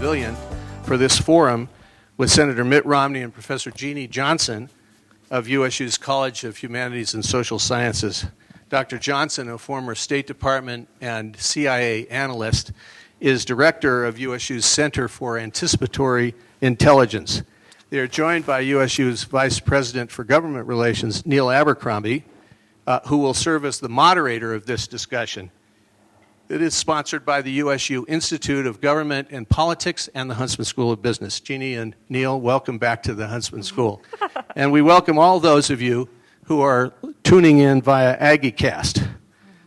pavilion for this forum with Senator Mitt Romney and Professor Jeannie Johnson of USU's College of Humanities and Social Sciences. Dr. Johnson, a former State Department and CIA analyst, is director of USU's Center for Anticipatory Intelligence. They are joined by USU's Vice President for Government Relations, Neil Abercrombie, who will serve as the moderator of this discussion. It is sponsored by the USU Institute of Government and Politics and the Huntsman School of Business. Jeannie and Neil, welcome back to the Huntsman School. And we welcome all those of you who are tuning in via AggieCast.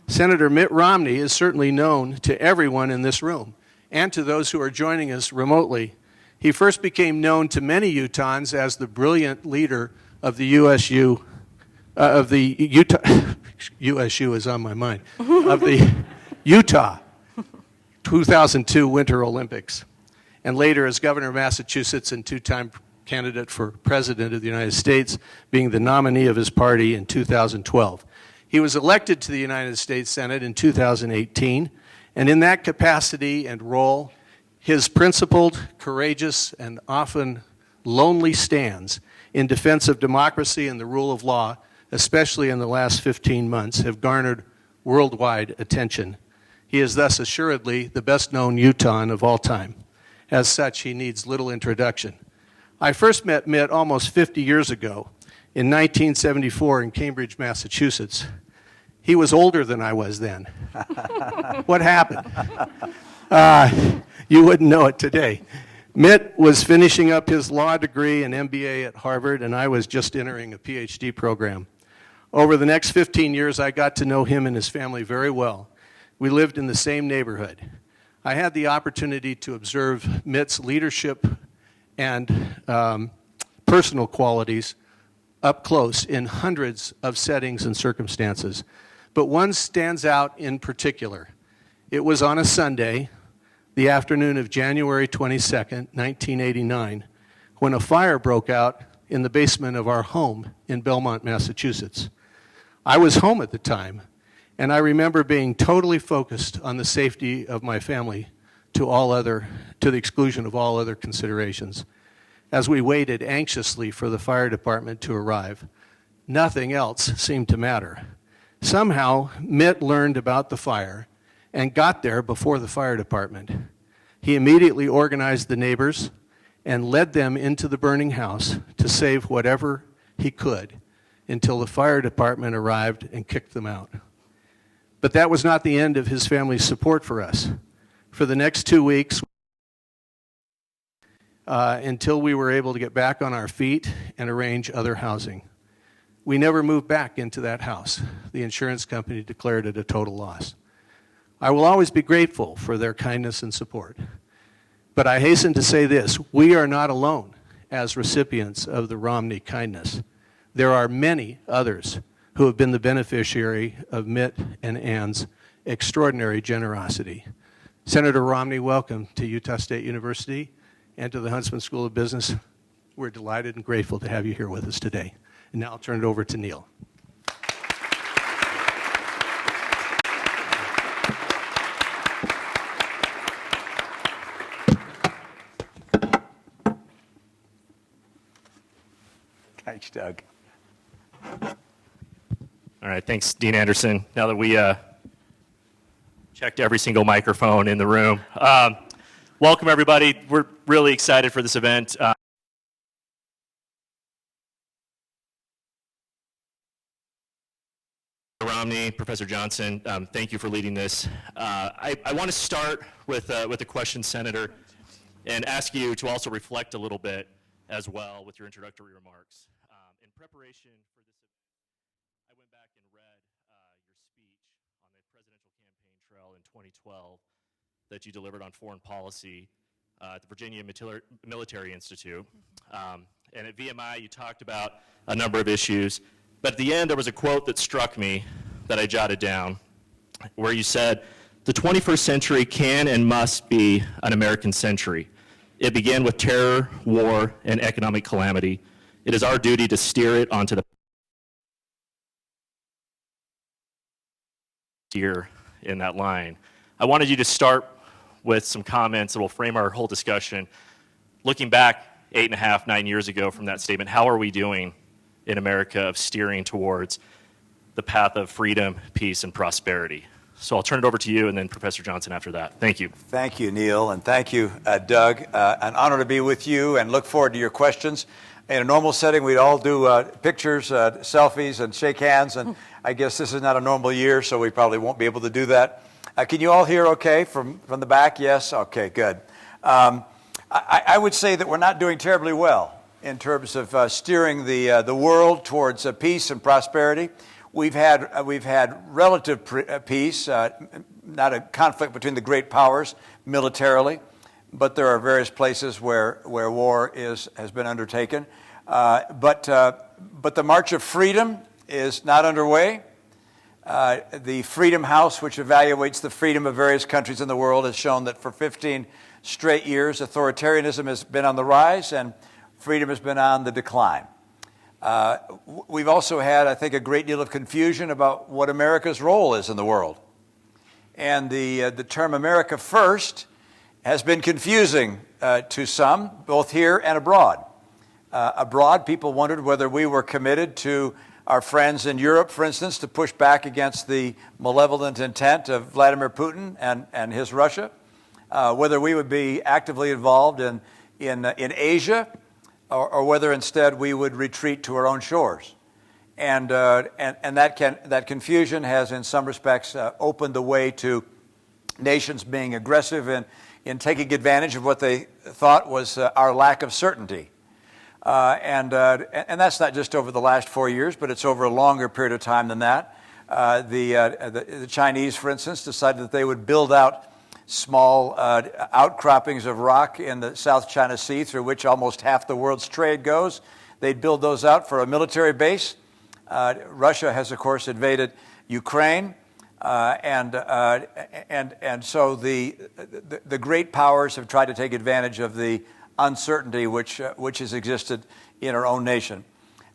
Senator Mitt Romney is certainly known to everyone in this room and to those who are joining us remotely. He first became known to many Utahns as the brilliant leader of the USU is on my mind, of the Utah 2002 Winter Olympics, and later as governor of Massachusetts and two-time candidate for president of the United States, being the nominee of his party in 2012. He was elected to the United States Senate in 2018, and in that capacity and role, his principled, courageous, and often lonely stands in defense of democracy and the rule of law, especially in the last 15 months, have garnered worldwide attention. He is thus assuredly the best-known Utahn of all time. As such, he needs little introduction. I first met Mitt almost 50 years ago in 1974 in Cambridge, Massachusetts. He was older than I was then. What happened? You wouldn't know it today. Mitt was finishing up his law degree and MBA at Harvard, and I was just entering a PhD program. Over the next 15 years, I got to know him and his family very well. We lived in the same neighborhood. I had the opportunity to observe Mitt's leadership and personal qualities up close in hundreds of settings and circumstances. But one stands out in particular. It was on a Sunday, the afternoon of January 22nd, 1989, when a fire broke out in the basement of our home in Belmont, Massachusetts. I was home at the time, and I remember being totally focused on the safety of my family to the exclusion of all other considerations. As we waited anxiously for the fire department to arrive, nothing else seemed to matter. Somehow, Mitt learned about the fire and got there before the fire department. He immediately organized the neighbors and led them into the burning house to save whatever he could until the fire department arrived and kicked them out. But that was not the end of his family's support for us. For the next 2 weeks, until we were able to get back on our feet and arrange other housing. We never moved back into that house. The insurance company declared it a total loss. I will always be grateful for their kindness and support. But I hasten to say this, we are not alone as recipients of the Romney kindness. There are many others who have been the beneficiary of Mitt and Ann's extraordinary generosity. Senator Romney, welcome to Utah State University and to the Huntsman School of Business. We're delighted and grateful to have you here with us today. And now I'll turn it over to Neil. Thanks, Doug. All right, thanks, Dean Anderson. Now that we checked every single microphone in the room. Welcome, everybody. We're really excited for this event. Romney, Professor Johnson, thank you for leading this. I want to start with a question, Senator, and ask you to also reflect a little bit as well with your introductory remarks. In preparation for this event, I went back and read your speech on the presidential campaign trail in 2012 that you delivered on foreign policy at the Virginia Military Institute. And at VMI, you talked about a number of issues. But at the end, there was a quote that struck me that I jotted down, where you said, "The 21st century can and must be an American century. It began with terror, war, and economic calamity. It is our duty to steer it onto the steer in that line." I wanted you to start with some comments that will frame our whole discussion. Looking back 8.5, 9 years ago from that statement, how are we doing in America of steering towards the path of freedom, peace, and prosperity? So I'll turn it over to you and then Professor Johnson after that. Thank you. Thank you, Neil, and thank you, Doug. An honor to be with you and look forward to your questions. In a normal setting, we'd all do pictures, selfies, and shake hands, and I guess this is not a normal year, so we probably won't be able to do that. Can you all hear okay from the back? Yes? Okay, good. I would say that we're not doing terribly well in terms of steering the world towards peace and prosperity. We've had relative peace, not a conflict between the great powers militarily, but there are various places where war has been undertaken. But the march of freedom is not underway. The Freedom House, which evaluates the freedom of various countries in the world, has shown that for 15 straight years, authoritarianism has been on the rise and freedom has been on the decline. We've also had, I think, a great deal of confusion about what America's role is in the world. And the term America First has been confusing to some, both here and abroad. Abroad, people wondered whether we were committed to our friends in Europe, for instance, to push back against the malevolent intent of Vladimir Putin and his Russia, whether we would be actively involved in Asia, or whether instead we would retreat to our own shores. And that confusion has, in some respects, opened the way to nations being aggressive in taking advantage of what they thought was our lack of certainty. And that's not just over the last 4 years, but it's over a longer period of time than that. The Chinese, for instance, decided that they would build out small outcroppings of rock in the South China Sea through which almost half the world's trade goes. They'd build those out for a military base. Russia has, of course, invaded Ukraine. And so the great powers have tried to take advantage of the uncertainty which has existed in our own nation.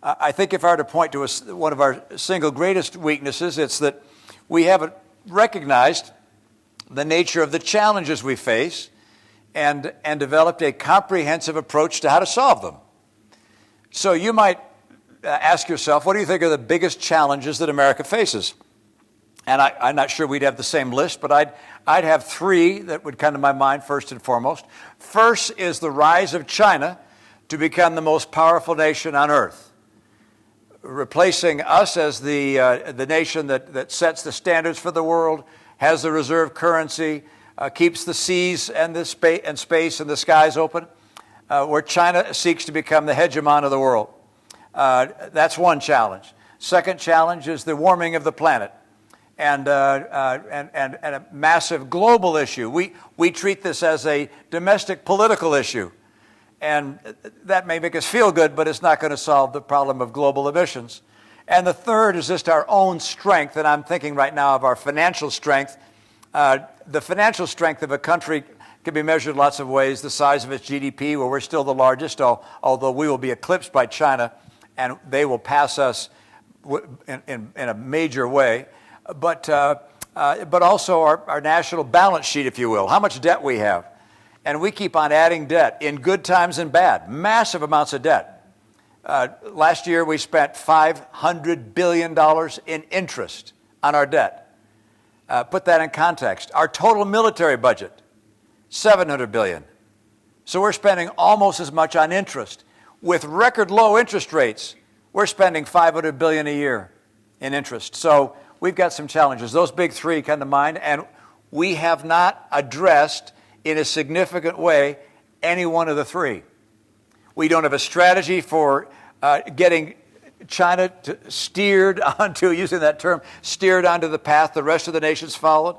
I think if I were to point to one of our single greatest weaknesses, it's that we haven't recognized the nature of the challenges we face and developed a comprehensive approach to how to solve them. So you might ask yourself, what do you think are the biggest challenges that America faces? And I'm not sure we'd have the same list, but I'd have three that would come to my mind first and foremost. First is the rise of China to become the most powerful nation on earth, replacing us as the nation that sets the standards for the world, has the reserve currency, keeps the seas and the space and the skies open, where China seeks to become the hegemon of the world. That's one challenge. Second challenge is the warming of the planet. And a massive global issue. We treat this as a domestic political issue. And that may make us feel good, but it's not going to solve the problem of global emissions. And the third is just our own strength, and I'm thinking right now of our financial strength. The financial strength of a country can be measured lots of ways. The size of its GDP, where we're still the largest, although we will be eclipsed by China, and they will pass us in a major way. But also our national balance sheet, if you will, how much debt we have. And we keep on adding debt in good times and bad, massive amounts of debt. Last year, we spent $500 billion in interest on our debt. Put that in context. Our total military budget, $700 billion. So we're spending almost as much on interest. With record low interest rates, we're spending $500 billion a year in interest. So we've got some challenges. Those big three come to mind, and we have not addressed in a significant way any one of the three. We don't have a strategy for getting China steered onto, using that term, steered onto the path the rest of the nations followed.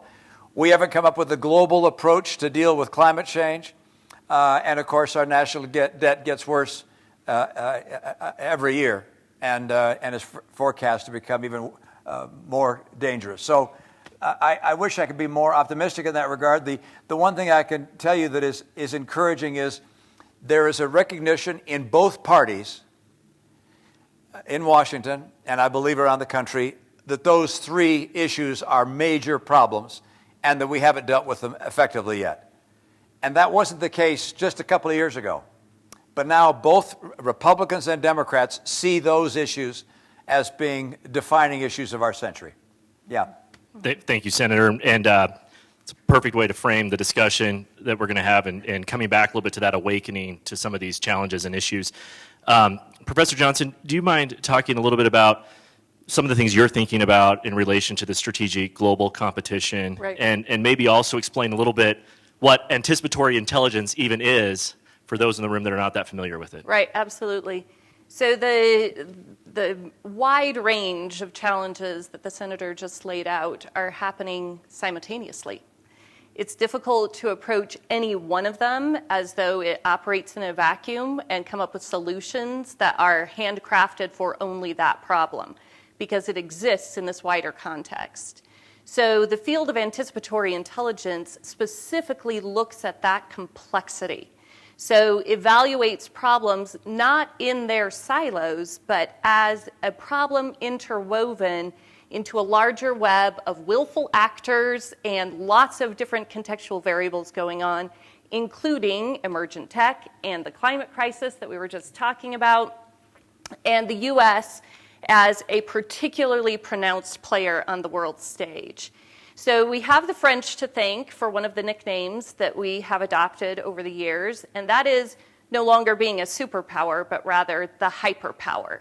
We haven't come up with a global approach to deal with climate change. And of course, our national debt gets worse every year and is forecast to become even more dangerous. So I wish I could be more optimistic in that regard. The one thing I can tell you that is encouraging is there is a recognition in both parties in Washington, and I believe around the country, that those three issues are major problems and that we haven't dealt with them effectively yet. And that wasn't the case just a couple of years ago. But now both Republicans and Democrats see those issues as being defining issues of our century. Yeah. Thank you, Senator. And it's a perfect way to frame the discussion that we're going to have and coming back a little bit to that awakening to some of these challenges and issues. Professor Johnson, do you mind talking a little bit about some of the things you're thinking about in relation to the strategic global competition? Right. And maybe also explain a little bit what anticipatory intelligence even is for those in the room that are not that familiar with it. Right, absolutely. So the wide range of challenges that the senator just laid out are happening simultaneously. It's difficult to approach any one of them as though it operates in a vacuum and come up with solutions that are handcrafted for only that problem, because it exists in this wider context. So the field of anticipatory intelligence specifically looks at that complexity. So evaluates problems not in their silos, but as a problem interwoven into a larger web of willful actors and lots of different contextual variables going on, including emergent tech and the climate crisis that we were just talking about, and the U.S. as a particularly pronounced player on the world stage. So we have the French to thank for one of the nicknames that we have adopted over the years, and that is no longer being a superpower, but rather the hyperpower.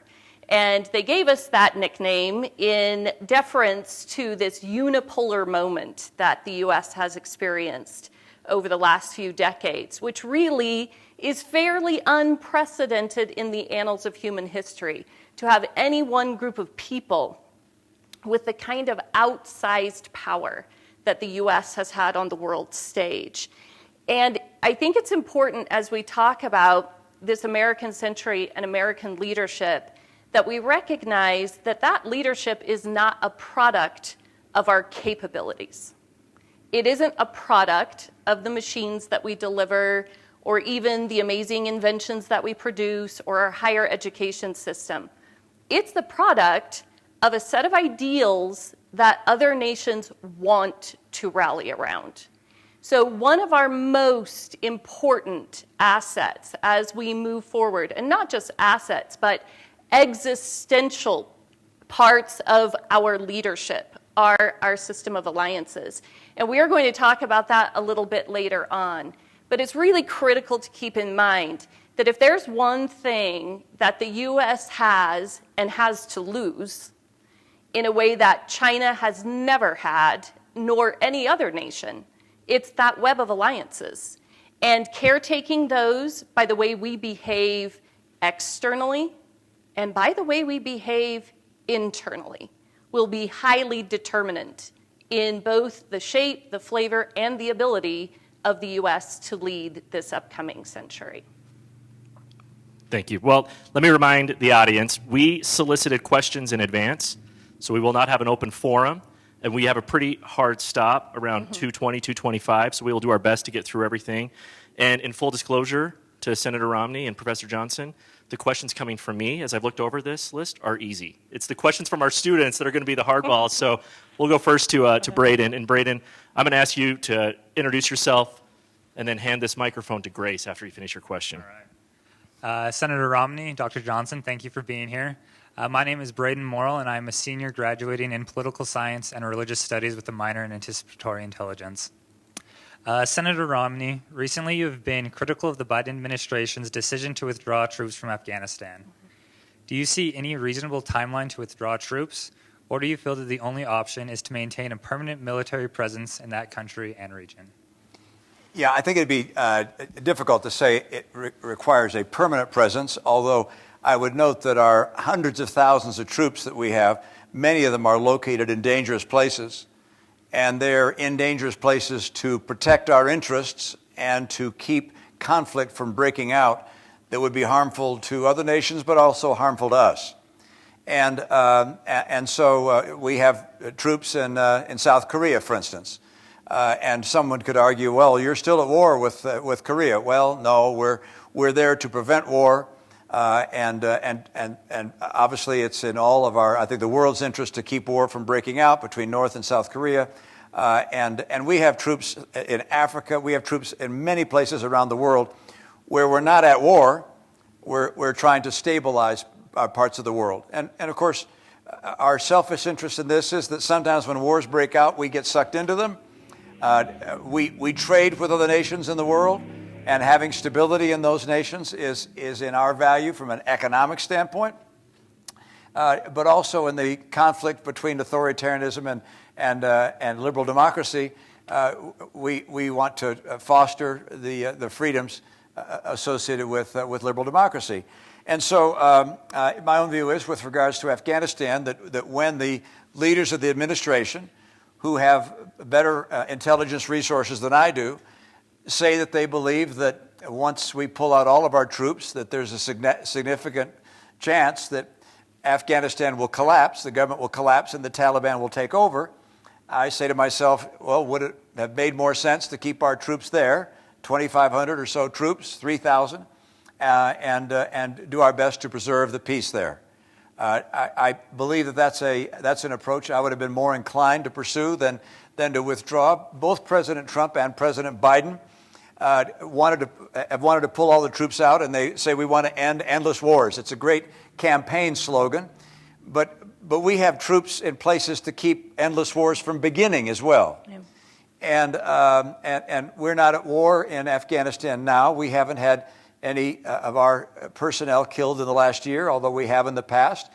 And they gave us that nickname in deference to this unipolar moment that the U.S. has experienced over the last few decades, which really is fairly unprecedented in the annals of human history, to have any one group of people with the kind of outsized power that the U.S. has had on the world stage. And I think it's important as we talk about this American century and American leadership that we recognize that that leadership is not a product of our capabilities. It isn't a product of the machines that we deliver or even the amazing inventions that we produce or our higher education system. It's the product of a set of ideals that other nations want to rally around. So one of our most important assets as we move forward, and not just assets, but existential parts of our leadership, are our system of alliances. And we are going to talk about that a little bit later on. But it's really critical to keep in mind that if there's one thing that the U.S. has and has to lose, in a way that China has never had, nor any other nation, it's that web of alliances. And caretaking those by the way we behave externally and by the way we behave internally will be highly determinant in both the shape, the flavor, and the ability of the U.S. to lead this upcoming century. Thank you. Well, let me remind the audience, we solicited questions in advance, so we will not have an open forum, and we have a pretty hard stop around 2:20, 2:25, so we will do our best to get through everything. And in full disclosure to Senator Romney and Professor Johnson, the questions coming from me, as I've looked over this list, are easy. It's the questions from our students that are going to be the hardballs. So we'll go first to Braden. And Braden, I'm going to ask you to introduce yourself and then hand this microphone to Grace after you finish your question. All right. Senator Romney, Dr. Johnson, thank you for being here. My name is Braden Morrill, and I'm a senior graduating in political science and religious studies with a minor in anticipatory intelligence. Senator Romney, recently you have been critical of the Biden administration's decision to withdraw troops from Afghanistan. Do you see any reasonable timeline to withdraw troops, or do you feel that the only option is to maintain a permanent military presence in that country and region? Yeah, I think it'd be difficult to say it requires a permanent presence, although I would note that our hundreds of thousands of troops that we have, many of them are located in dangerous places, and they're in dangerous places to protect our interests and to keep conflict from breaking out that would be harmful to other nations, but also harmful to us. And so we have troops in South Korea, for instance. And someone could argue, well, you're still at war with Korea. Well, no, we're there to prevent war, and obviously it's in all of our, I think, the world's interest to keep war from breaking out between North and South Korea. And we have troops in Africa. We have troops in many places around the world where we're not at war. We're trying to stabilize parts of the world. And of course, our selfish interest in this is that sometimes when wars break out, we get sucked into them. We trade with other nations in the world, and having stability in those nations is in our value from an economic standpoint, but also in the conflict between authoritarianism and liberal democracy. We want to foster the freedoms associated with liberal democracy. And so my own view is, with regards to Afghanistan, that when the leaders of the administration, who have better intelligence resources than I do, say that they believe that once we pull out all of our troops, that there's a significant chance that Afghanistan will collapse, the government will collapse, and the Taliban will take over, I say to myself, well, would it have made more sense to keep our troops there, 2,500 or so troops, 3,000, and do our best to preserve the peace there? I believe that that's an approach I would have been more inclined to pursue than to withdraw. Both President Trump and President Biden have wanted to pull all the troops out, and they say we want to end endless wars. It's a great campaign slogan, but we have troops in places to keep endless wars from beginning as well. Yeah. And we're not at war in Afghanistan now. We haven't had any of our personnel killed in the last year, although we have in the past.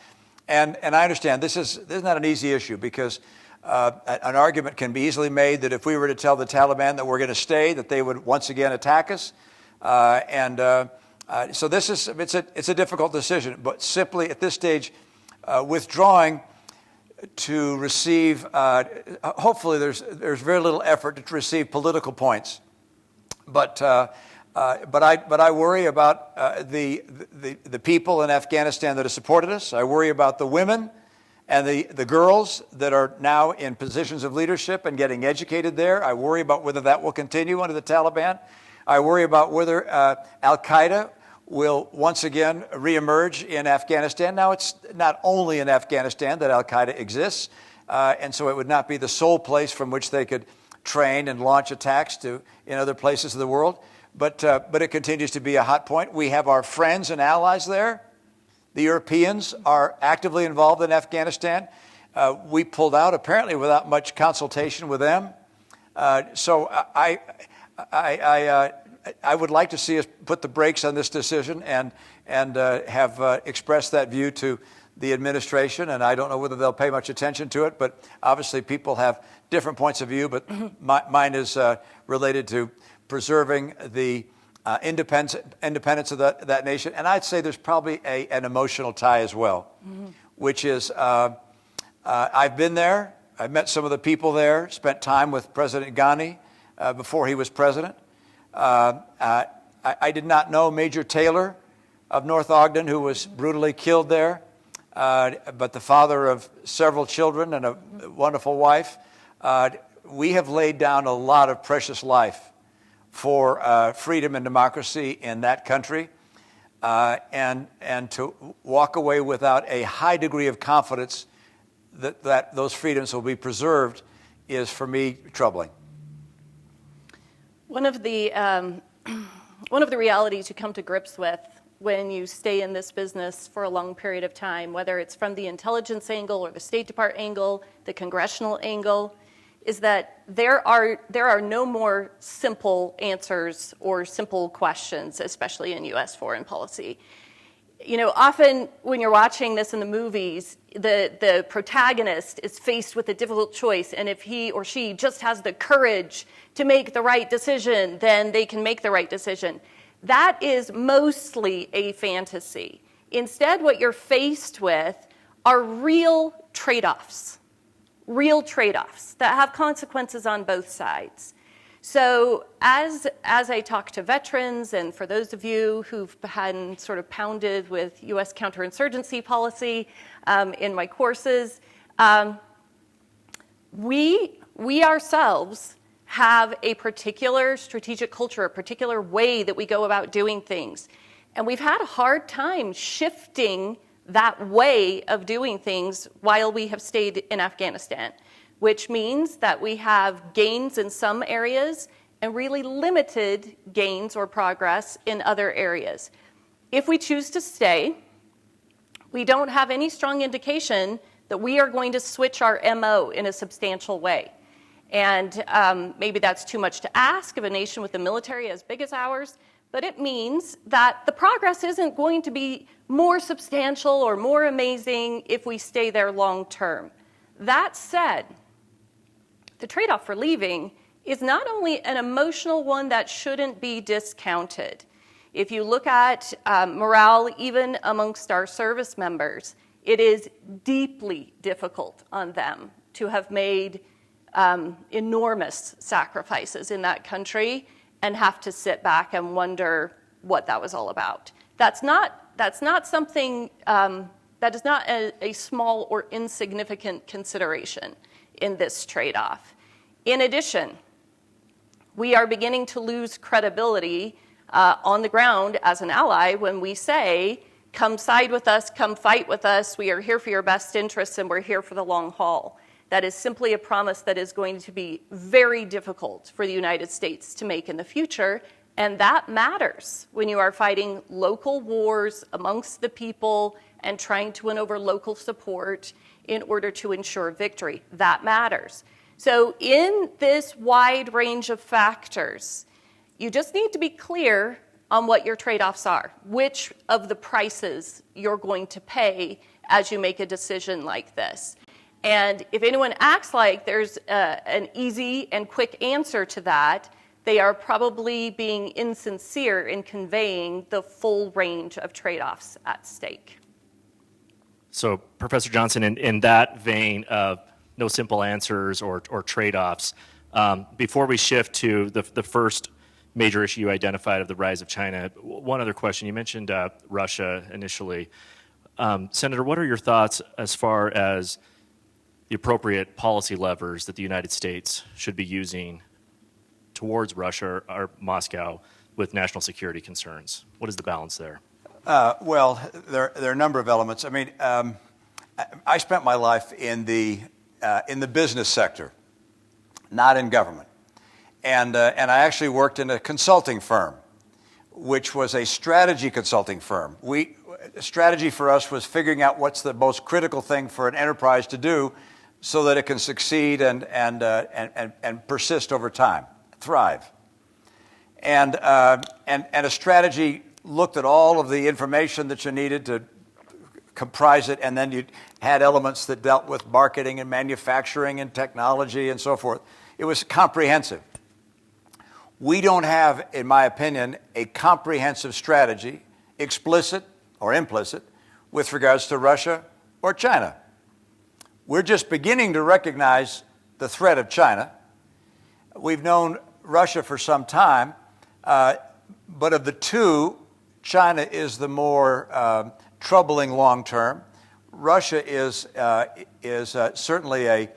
And I understand this is not an easy issue, because an argument can be easily made that if we were to tell the Taliban that we're going to stay, that they would once again attack us. So it's a difficult decision. But simply at this stage, withdrawing to receive, hopefully there's very little effort to receive political points. But I worry about the people in Afghanistan that have supported us. I worry about the women and the girls that are now in positions of leadership and getting educated there. I worry about whether that will continue under the Taliban. I worry about whether Al-Qaeda will once again reemerge in Afghanistan. Now, it's not only in Afghanistan that Al-Qaeda exists, and so it would not be the sole place from which they could train and launch attacks in other places of the world. But it continues to be a hot point. We have our friends and allies there. The Europeans are actively involved in Afghanistan. We pulled out apparently without much consultation with them. So I would like to see us put the brakes on this decision and have expressed that view to the administration. And I don't know whether they'll pay much attention to it, but obviously people have different points of view. But mine is related to preserving the independence of that nation. And I'd say there's probably an emotional tie as well, which is I've been there. I've met some of the people there, spent time with President Ghani before he was president. I did not know Major Taylor of North Ogden, who was brutally killed there, but the father of several children and a wonderful wife. We have laid down a lot of precious life for freedom and democracy in that country, and to walk away without a high degree of confidence that those freedoms will be preserved is, for me, troubling. One of the realities you come to grips with when you stay in this business for a long period of time, whether it's from the intelligence angle or the State Department angle, the congressional angle, is that there are no more simple answers or simple questions, especially in U.S. foreign policy. You know, often when you're watching this in the movies, the protagonist is faced with a difficult choice, and if he or she just has the courage to make the right decision, then they can make the right decision. That is mostly a fantasy. Instead, what you're faced with are real trade-offs that have consequences on both sides. So as I talk to veterans, and for those of you who've been sort of pounded with U.S. counterinsurgency policy in my courses, we ourselves have a particular strategic culture, a particular way that we go about doing things. And we've had a hard time shifting that way of doing things while we have stayed in Afghanistan. which means that we have gains in some areas and really limited gains or progress in other areas. If we choose to stay, we don't have any strong indication that we are going to switch our MO in a substantial way. And maybe that's too much to ask of a nation with a military as big as ours, but it means that the progress isn't going to be more substantial or more amazing if we stay there long term. That said, the trade-off for leaving is not only an emotional one that shouldn't be discounted. If you look at morale, even amongst our service members, it is deeply difficult on them to have made enormous sacrifices in that country and have to sit back and wonder what that was all about. That's not something, that is not a small or insignificant consideration in this trade-off. In addition, we are beginning to lose credibility on the ground as an ally when we say, come side with us, come fight with us, we are here for your best interests and we're here for the long haul. That is simply a promise that is going to be very difficult for the United States to make in the future, and that matters when you are fighting local wars amongst the people and trying to win over local support in order to ensure victory. That matters. So in this wide range of factors, you just need to be clear on what your trade-offs are, which of the prices you're going to pay as you make a decision like this. And if anyone acts like there's an easy and quick answer to that, they are probably being insincere in conveying the full range of trade-offs at stake. So, Professor Johnson, in that vein of no simple answers or trade-offs, before we shift to the first major issue you identified of the rise of China, one other question. You mentioned Russia initially. Senator, what are your thoughts as far as the appropriate policy levers that the United States should be using towards Russia or Moscow with national security concerns? What is the balance there? Well, there are a number of elements. I mean, I spent my life in the business sector, not in government, and I actually worked in a consulting firm, which was a strategy consulting firm. Strategy for us was figuring out what's the most critical thing for an enterprise to do so that it can succeed and persist over time, thrive. And a strategy looked at all of the information that you needed to comprise it, and then you had elements that dealt with marketing and manufacturing and technology and so forth. It was comprehensive. We don't have, in my opinion, a comprehensive strategy, explicit or implicit, with regards to Russia or China. We're just beginning to recognize the threat of China. We've known Russia for some time, but of the two, China is the more troubling long term. Russia is certainly a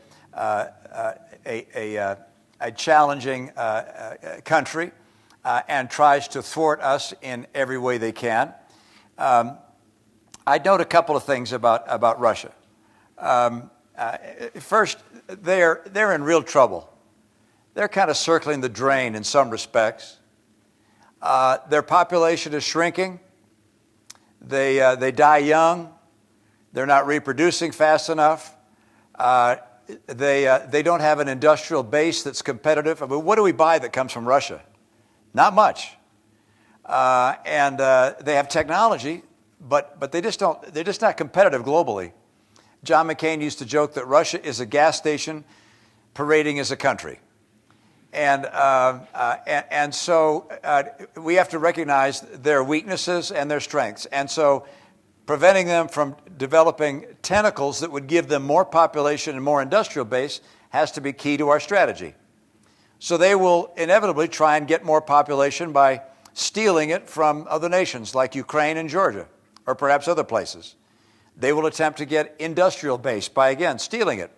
challenging country and tries to thwart us in every way they can. I'd note a couple of things about Russia. First, they're in real trouble. They're kind of circling the drain in some respects. Their population is shrinking. They die young. They're not reproducing fast enough. They don't have an industrial base that's competitive. I mean, what do we buy that comes from Russia? Not much. And they have technology, but they're just not competitive globally. John McCain used to joke that Russia is a gas station parading as a country. And so we have to recognize their weaknesses and their strengths. And so preventing them from developing tentacles that would give them more population and more industrial base has to be key to our strategy. So they will inevitably try and get more population by stealing it from other nations like Ukraine and Georgia, or perhaps other places. They will attempt to get industrial base by, again, stealing it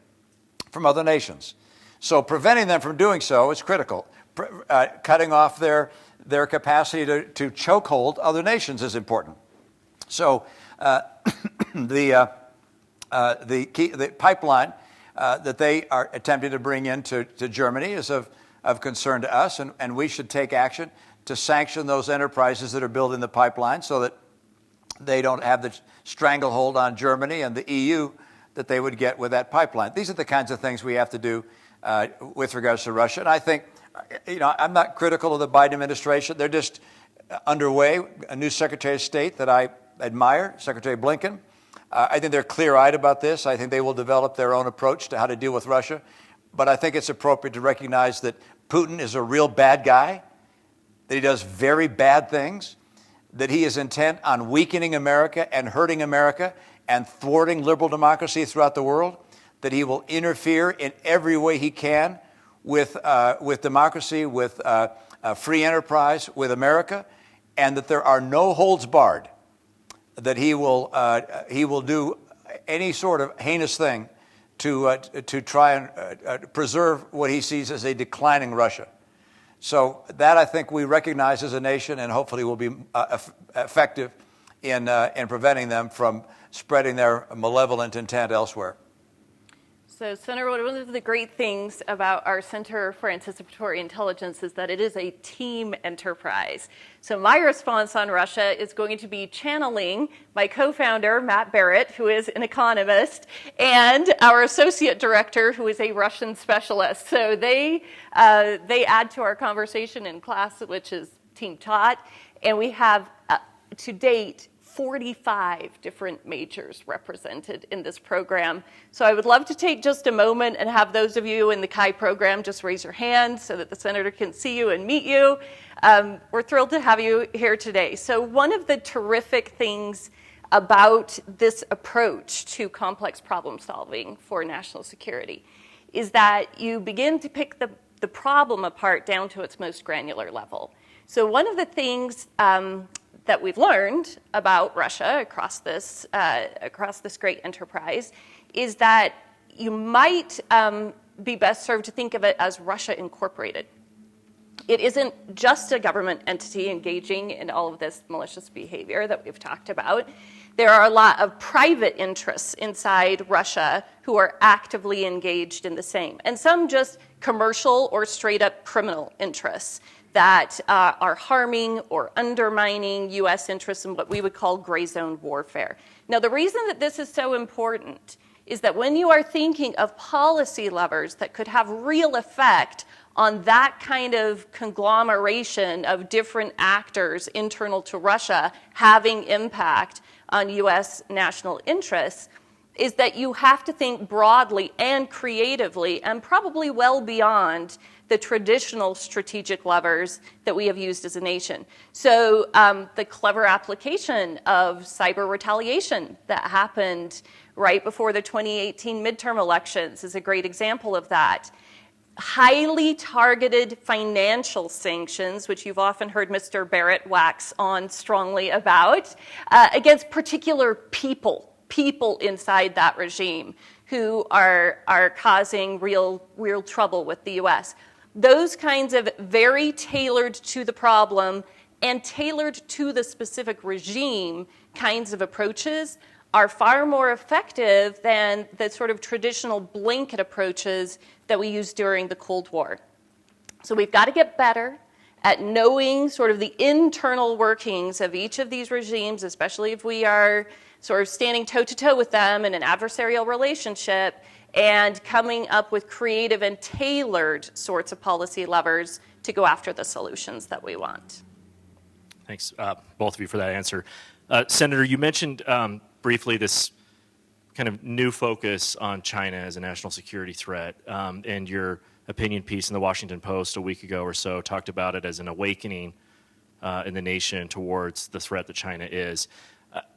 from other nations. So preventing them from doing so is critical. Cutting off their capacity to chokehold other nations is important. So the pipeline that they are attempting to bring into Germany is of concern to us, and we should take action to sanction those enterprises that are building the pipeline so that they don't have the stranglehold on Germany and the EU that they would get with that pipeline. These are the kinds of things we have to do with regards to Russia. And I think, I'm not critical of the Biden administration. They're just underway. A new Secretary of State that I admire, Secretary Blinken. I think they're clear-eyed about this. I think they will develop their own approach to how to deal with Russia. But I think it's appropriate to recognize that Putin is a real bad guy, that he does very bad things, that he is intent on weakening America and hurting America and thwarting liberal democracy throughout the world, that he will interfere in every way he can with democracy, with free enterprise, with America, and that there are no holds barred, that he will do any sort of heinous thing to try and preserve what he sees as a declining Russia. So that I think we recognize as a nation, and hopefully will be effective in preventing them from spreading their malevolent intent elsewhere. So, Senator, one of the great things about our Center for Anticipatory Intelligence is that it is a team enterprise. So my response on Russia is going to be channeling my co-founder, Matt Barrett, who is an economist, and our associate director, who is a Russian specialist. So they add to our conversation in class, which is team taught, and we have, to date, 45 different majors represented in this program. So I would love to take just a moment and have those of you in the CHI program just raise your hand so that the senator can see you and meet you. We're thrilled to have you here today. So one of the terrific things about this approach to complex problem solving for national security is that you begin to pick the problem apart down to its most granular level. So one of the things that we've learned about Russia across this great enterprise is that you might be best served to think of it as Russia Incorporated. It isn't just a government entity engaging in all of this malicious behavior that we've talked about. There are a lot of private interests inside Russia who are actively engaged in the same, and some just commercial or straight up criminal interests that are harming or undermining U.S. interests in what we would call gray zone warfare. Now, the reason that this is so important is that when you are thinking of policy levers that could have real effect on that kind of conglomeration of different actors internal to Russia having impact on U.S. national interests, is that you have to think broadly and creatively and probably well beyond the traditional strategic levers that we have used as a nation. So the clever application of cyber retaliation that happened right before the 2018 midterm elections is a great example of that. Highly targeted financial sanctions, which you've often heard Mr. Barrett wax on strongly about, against particular people inside that regime who are causing real trouble with the U.S. Those kinds of very tailored to the problem and tailored to the specific regime kinds of approaches are far more effective than the sort of traditional blanket approaches that we used during the Cold War. So we've got to get better at knowing sort of the internal workings of each of these regimes, especially if we are sort of standing toe-to-toe with them in an adversarial relationship, and coming up with creative and tailored sorts of policy levers to go after the solutions that we want. Thanks, both of you, for that answer. Senator, you mentioned briefly this kind of new focus on China as a national security threat, and your opinion piece in the Washington Post a week ago or so talked about it as an awakening in the nation towards the threat that China is.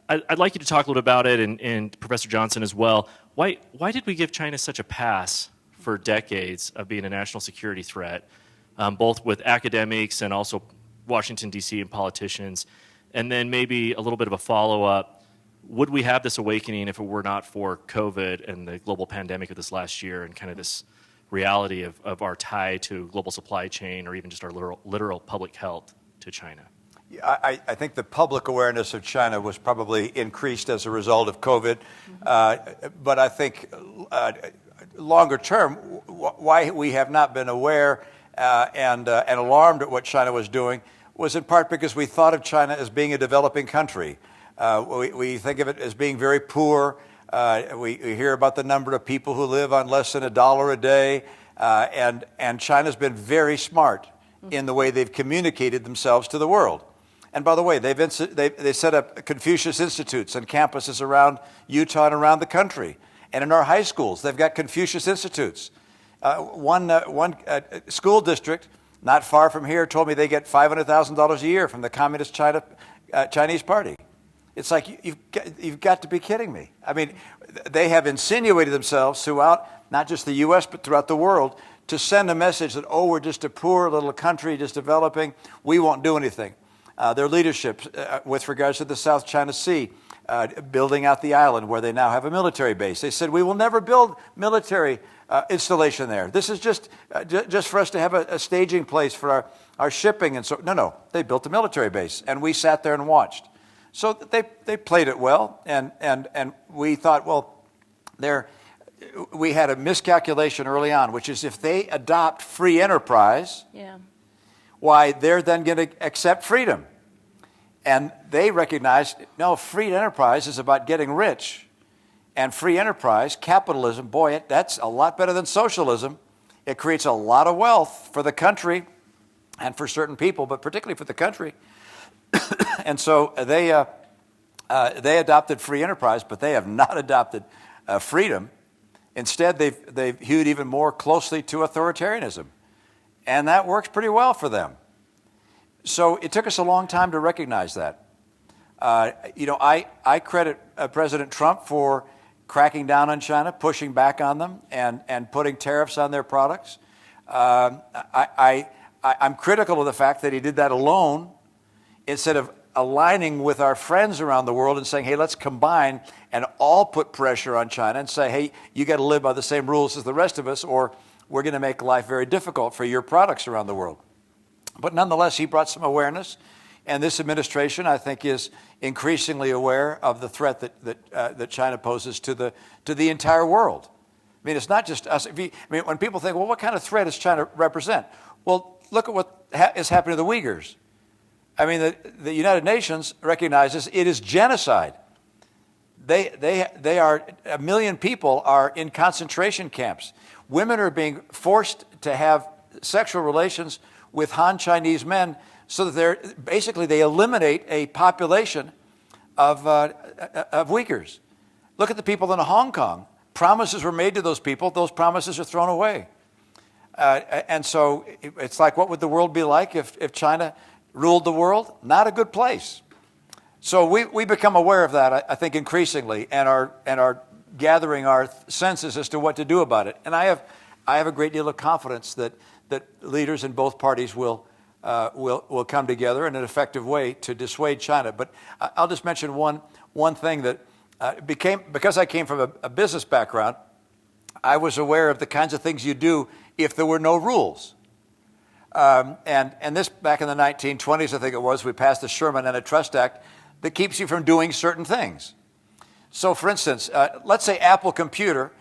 I'd like you to talk a little about it, and Professor Johnson as well. Why did we give China such a pass for decades of being a national security threat, both with academics and also Washington, D.C. and politicians? And then maybe a little bit of a follow-up. Would we have this awakening if it were not for COVID and the global pandemic of this last year and kind of this reality of our tie to global supply chain or even just our literal public health to China? I think the public awareness of China was probably increased as a result of COVID, but I think longer term, why we have not been aware and alarmed at what China was doing was in part because we thought of China as being a developing country. We think of it as being very poor. We hear about the number of people who live on less than $1 a day. And China's been very smart in the way they've communicated themselves to the world. And by the way, they set up Confucius Institutes and campuses around Utah and around the country. And in our high schools, they've got Confucius Institutes. One school district not far from here told me they get $500,000 a year from the Communist Chinese Party. It's like, you've got to be kidding me. I mean, they have insinuated themselves throughout, not just the U.S., but throughout the world, to send a message that, oh, we're just a poor little country just developing. We won't do anything. Their leadership with regards to the South China Sea, building out the island where they now have a military base. They said, we will never build military installation there. This is just for us to have a staging place for our shipping. And so, no, they built a military base, and we sat there and watched. So they played it well, and we thought, well, we had a miscalculation early on, which is if they adopt free enterprise, why, they're then going to accept freedom. And they recognized, no, free enterprise is about getting rich. And free enterprise, capitalism, boy, that's a lot better than socialism. It creates a lot of wealth for the country and for certain people, but particularly for the country. And so they adopted free enterprise, but they have not adopted freedom. Instead, they've hewed even more closely to authoritarianism. And that works pretty well for them. So it took us a long time to recognize that. I credit President Trump for cracking down on China, pushing back on them, and putting tariffs on their products. I'm critical of the fact that he did that alone instead of aligning with our friends around the world and saying, hey, let's combine and all put pressure on China and say, hey, you got to live by the same rules as the rest of us, or we're going to make life very difficult for your products around the world. But nonetheless, he brought some awareness, and this administration, I think, is increasingly aware of the threat that China poses to the entire world. I mean, it's not just us. When people think, well, what kind of threat does China represent? Well, look at what is happening to the Uyghurs. I mean, the United Nations recognizes it is genocide. They are 1 million people are in concentration camps. Women are being forced to have sexual relations with Han Chinese men, so that they eliminate a population of Uyghurs. Look at the people in Hong Kong. Promises were made to those people. Those promises are thrown away. And so it's like, what would the world be like if China ruled the world? Not a good place. So we become aware of that, I think, increasingly, and are gathering our senses as to what to do about it. And I have a great deal of confidence that leaders in both parties will come together in an effective way to dissuade China. But I'll just mention one thing that because I came from a business background, I was aware of the kinds of things you do if there were no rules. And this, back in the 1920s, I think it was, we passed the Sherman Antitrust Act that keeps you from doing certain things. So, for instance, let's say Apple Computer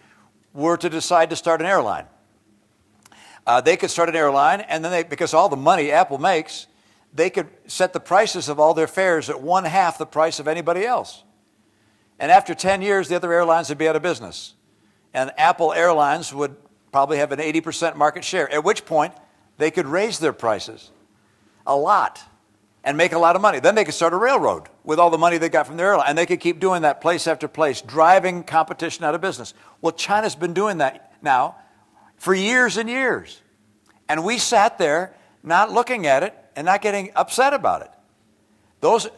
were to decide to start an airline. They could start an airline, and then because all the money Apple makes, they could set the prices of all their fares at 1/2 the price of anybody else. And after 10 years, the other airlines would be out of business. And Apple Airlines would probably have an 80% market share, at which point they could raise their prices a lot and make a lot of money. Then they could start a railroad with all the money they got from their airline, and they could keep doing that place after place, driving competition out of business. Well, China's been doing that now for years and years. And we sat there not looking at it and not getting upset about it. Those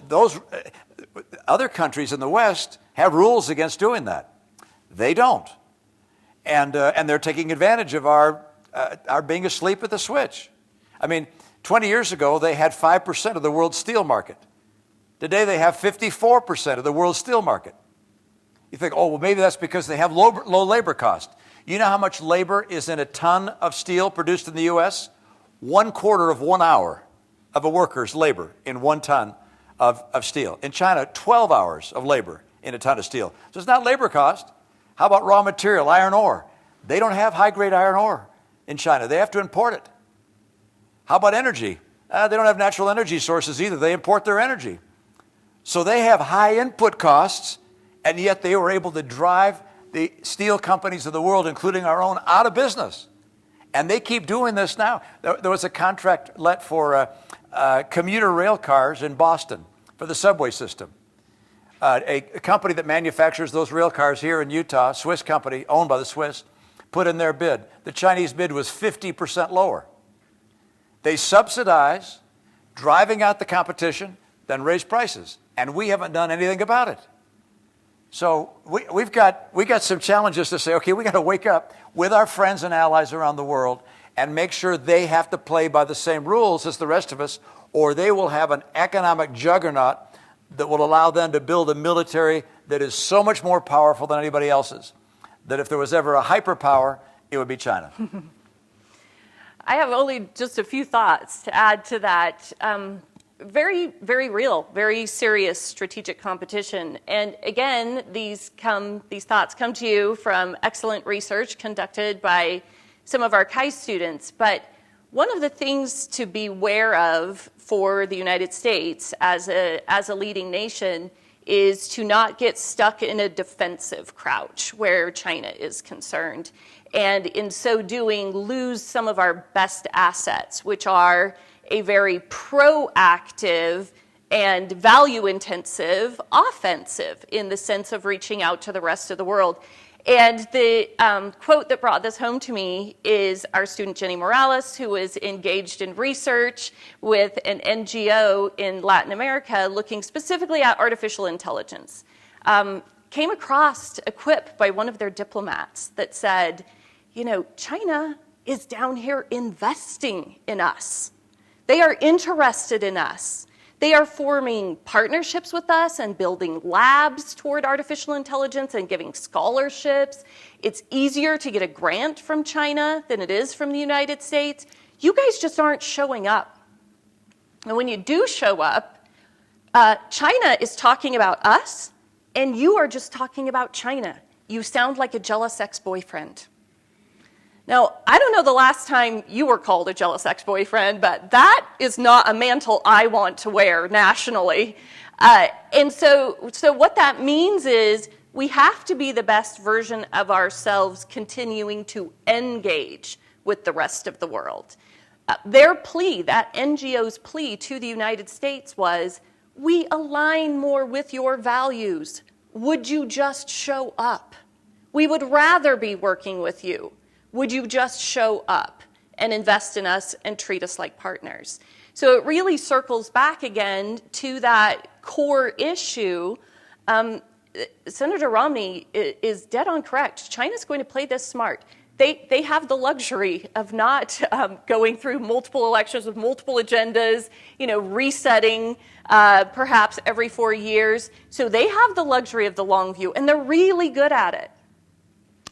other countries in the West have rules against doing that. They don't. And they're taking advantage of our being asleep at the switch. I mean, 20 years ago, they had 5% of the world's steel market. Today, they have 54% of the world's steel market. You think, oh, well, maybe that's because they have low labor cost. You know how much labor is in a ton of steel produced in the U.S.? 1/4 of 1 hour of a worker's labor in 1 ton of steel. In China, 12 hours of labor in a ton of steel. So it's not labor cost. How about raw material, iron ore? They don't have high-grade iron ore in China. They have to import it. How about energy? They don't have natural energy sources either. They import their energy. So they have high input costs, and yet they were able to drive the steel companies of the world, including our own, out of business. And they keep doing this now. There was a contract let for commuter rail cars in Boston for the subway system. A company that manufactures those rail cars here in Utah, a Swiss company owned by the Swiss, put in their bid. The Chinese bid was 50% lower. They subsidize driving out the competition, then raise prices. And we haven't done anything about it. So we got some challenges to say, okay, we got to wake up with our friends and allies around the world and make sure they have to play by the same rules as the rest of us, or they will have an economic juggernaut that will allow them to build a military that is so much more powerful than anybody else's, that if there was ever a hyperpower, it would be China. I have only just a few thoughts to add to that. Very, very real, very serious strategic competition. And again, these thoughts come to you from excellent research conducted by some of our Chi students. But one of the things to be aware of for the United States as a leading nation is to not get stuck in a defensive crouch where China is concerned. And in so doing, lose some of our best assets, which are a very proactive and value-intensive offensive in the sense of reaching out to the rest of the world. And the quote that brought this home to me is our student Jeannie Morales, who was engaged in research with an NGO in Latin America looking specifically at artificial intelligence. Came across a quip by one of their diplomats that said, you know, China is down here investing in us. They are interested in us. They are forming partnerships with us and building labs toward artificial intelligence and giving scholarships. It's easier to get a grant from China than it is from the United States. You guys just aren't showing up. And when you do show up, China is talking about us, and you are just talking about China. You sound like a jealous ex-boyfriend. Now, I don't know the last time you were called a jealous ex-boyfriend, but that is not a mantle I want to wear nationally. And so what that means is we have to be the best version of ourselves continuing to engage with the rest of the world. Their plea, that NGO's plea to the United States was, we align more with your values. Would you just show up? We would rather be working with you. Would you just show up and invest in us and treat us like partners? So it really circles back again to that core issue. Senator Romney is dead on correct. China's going to play this smart. They have the luxury of not going through multiple elections with multiple agendas, resetting perhaps every 4 years. So they have the luxury of the long view, and they're really good at it.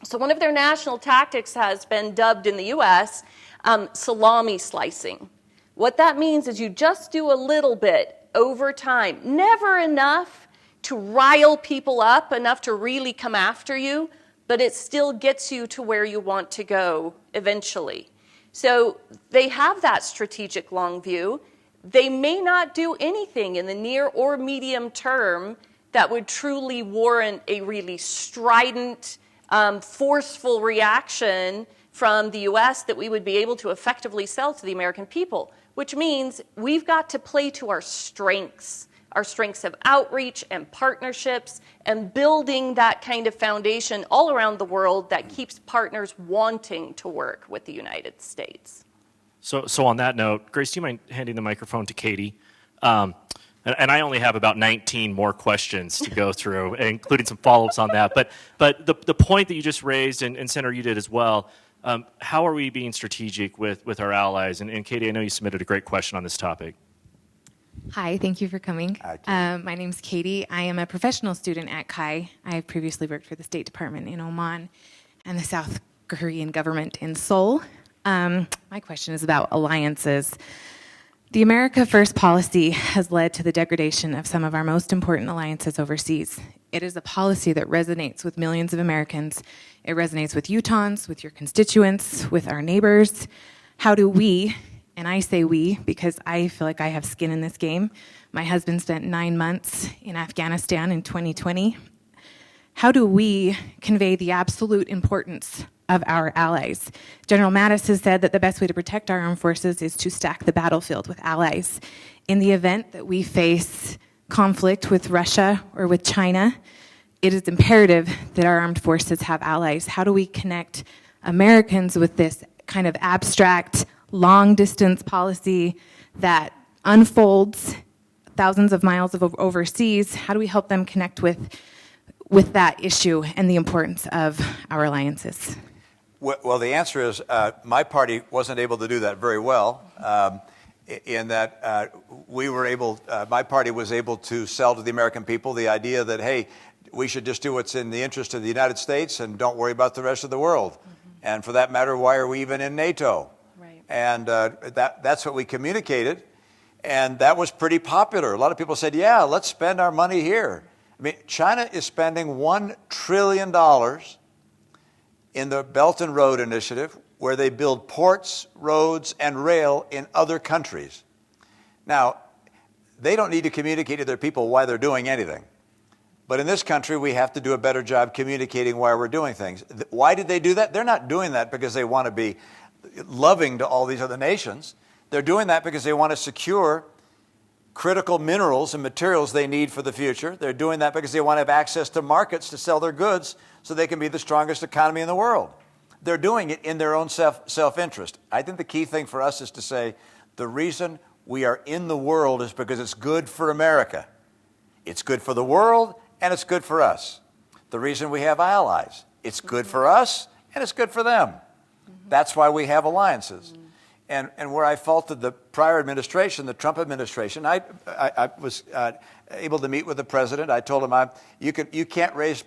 So one of their national tactics has been dubbed in the U.S. Salami slicing. What that means is you just do a little bit over time, never enough to rile people up, enough to really come after you, but it still gets you to where you want to go eventually. So they have that strategic long view. They may not do anything in the near or medium term that would truly warrant a really strident, forceful reaction from the U.S. that we would be able to effectively sell to the American people, which means we've got to play to our strengths of outreach and partnerships and building that kind of foundation all around the world that keeps partners wanting to work with the United States. So on that note, Grace, do you mind handing the microphone to Katie? And I only have about 19 more questions to go through, including some follow-ups on that. But the point that you just raised, and Senator, you did as well, how are we being strategic with our allies? And Katie, I know you submitted a great question on this topic. Hi, thank you for coming. Hi, my name's Katie. I am a professional student at Chi. I have previously worked for the State Department in Oman and the South Korean government in Seoul. My question is about alliances. The America First policy has led to the degradation of some of our most important alliances overseas. It is a policy that resonates with millions of Americans. It resonates with Utahns, with your constituents, with our neighbors. How do we, and I say we because I feel like I have skin in this game. My husband spent 9 months in Afghanistan in 2020. How do we convey the absolute importance of our allies? General Mattis has said that the best way to protect our armed forces is to stack the battlefield with allies. In the event that we face conflict with Russia or with China, it is imperative that our armed forces have allies. How do we connect Americans with this kind of abstract, long-distance policy that unfolds thousands of miles of overseas? How do we help them connect with that issue and the importance of our alliances? Well, the answer is my party wasn't able to do that very well. In that my party was able to sell to the American people the idea that, hey, we should just do what's in the interest of the United States and don't worry about the rest of the world. Mm-hmm. And for that matter, why are we even in NATO? Right. And that's what we communicated. And that was pretty popular. A lot of people said, yeah, let's spend our money here. I mean, China is spending $1 trillion in the Belt and Road Initiative, where they build ports, roads, and rail in other countries. Now, they don't need to communicate to their people why they're doing anything. But in this country, we have to do a better job communicating why we're doing things. Why did they do that? They're not doing that because they want to be loving to all these other nations. They're doing that because they want to secure critical minerals and materials they need for the future. They're doing that because they want to have access to markets to sell their goods so they can be the strongest economy in the world. They're doing it in their own self-interest. I think the key thing for us is to say the reason we are in the world is because it's good for America. It's good for the world, and it's good for us. The reason we have allies, it's good for us, and it's good for them. That's why we have alliances. And where I faulted the prior administration, the Trump administration, I was able to meet with the president. I told him, you can't raise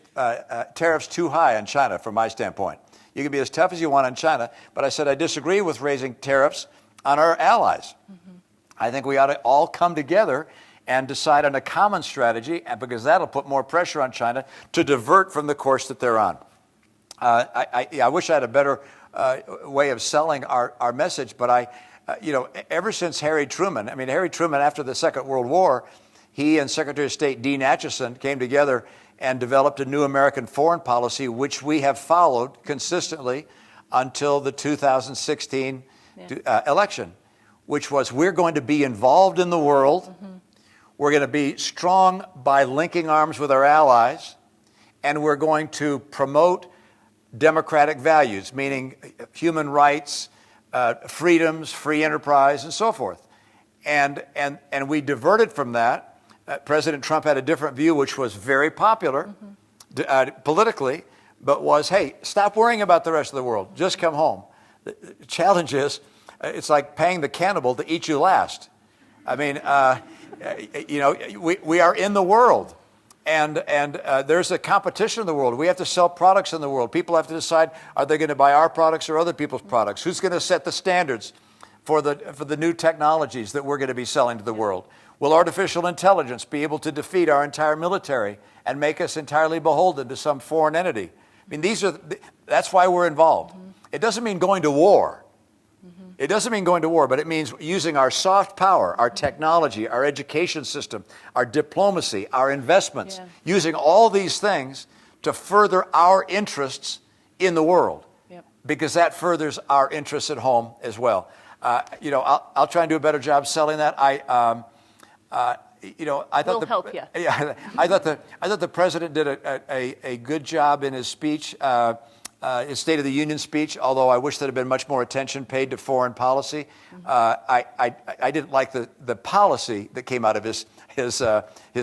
tariffs too high on China from my standpoint. You can be as tough as you want on China, but I said I disagree with raising tariffs on our allies. Mm-hmm. I think we ought to all come together and decide on a common strategy, because that'll put more pressure on China to divert from the course that they're on. I wish I had a better way of selling our message, but ever since Harry Truman, after the Second World War, he and Secretary of State Dean Acheson came together and developed a new American foreign policy, which we have followed consistently until the 2016 election, which was we're going to be involved in the world. Mm-hmm. We're going to be strong by linking arms with our allies, and we're going to promote democratic values, meaning human rights, freedoms, free enterprise, and so forth. And we diverted from that. President Trump had a different view, which was very popular politically, but was, hey, stop worrying about the rest of the world. Just come home. The challenge is, it's like paying the cannibal to eat you last. I mean, we are in the world. And there's a competition in the world. We have to sell products in the world. People have to decide, are they going to buy our products or other people's products? Who's going to set the standards for the new technologies that we're going to be selling to the world? Will artificial intelligence be able to defeat our entire military and make us entirely beholden to some foreign entity? I mean, that's why we're involved. Mm-hmm. It doesn't mean going to war. Mm-hmm. It doesn't mean going to war, but it means using our soft power, our technology, our education system, our diplomacy, our investments, using all these things to further our interests in the world, because that furthers our interests at home as well. I'll try and do a better job selling that. I thought we'll help you. Yeah, I thought the president did a good job in his speech. His State of the Union speech, although I wish there had been much more attention paid to foreign policy. I didn't like the policy that came out of his